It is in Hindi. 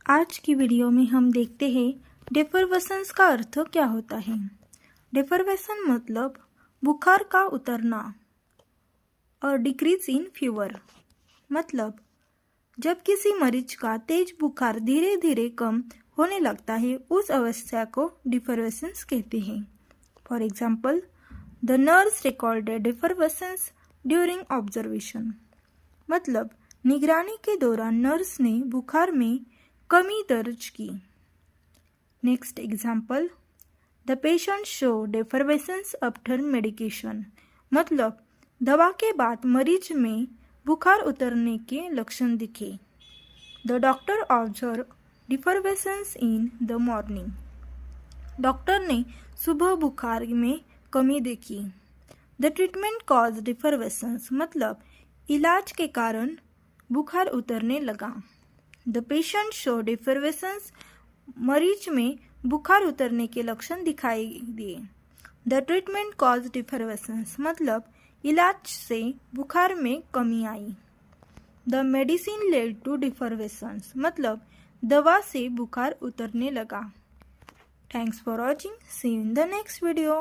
आज की वीडियो में हम देखते हैं डिफरवेशंस का अर्थ क्या होता है। डिफरवेशन मतलब बुखार का उतरना और डिक्रीज इन फीवर मतलब जब किसी मरीज का तेज बुखार धीरे धीरे कम होने लगता है उस अवस्था को डिफरवेशंस कहते हैं। For example, the nurse recorded defervescence during observation मतलब निगरानी के दौरान नर्स ने बुखार में कमी दर्ज की। Next example, the patient show defervescence after medication मतलब दवा के बाद मरीज में बुखार उतरने के लक्षण दिखे। The doctor observe defervescence in the morning doctor ने सुबह बुखार में कमी देखी। द ट्रीटमेंट कॉज डिफरवेशंस मतलब इलाज के कारण बुखार उतरने लगा। द पेशेंट शो डिफरवेशंस मरीज में बुखार उतरने के लक्षण दिखाई दिए। द ट्रीटमेंट कॉज डिफरवेशंस मतलब इलाज से बुखार में कमी आई। The medicine led to defervescence मतलब दवा से बुखार उतरने लगा। Thanks for watching. See you in the next video.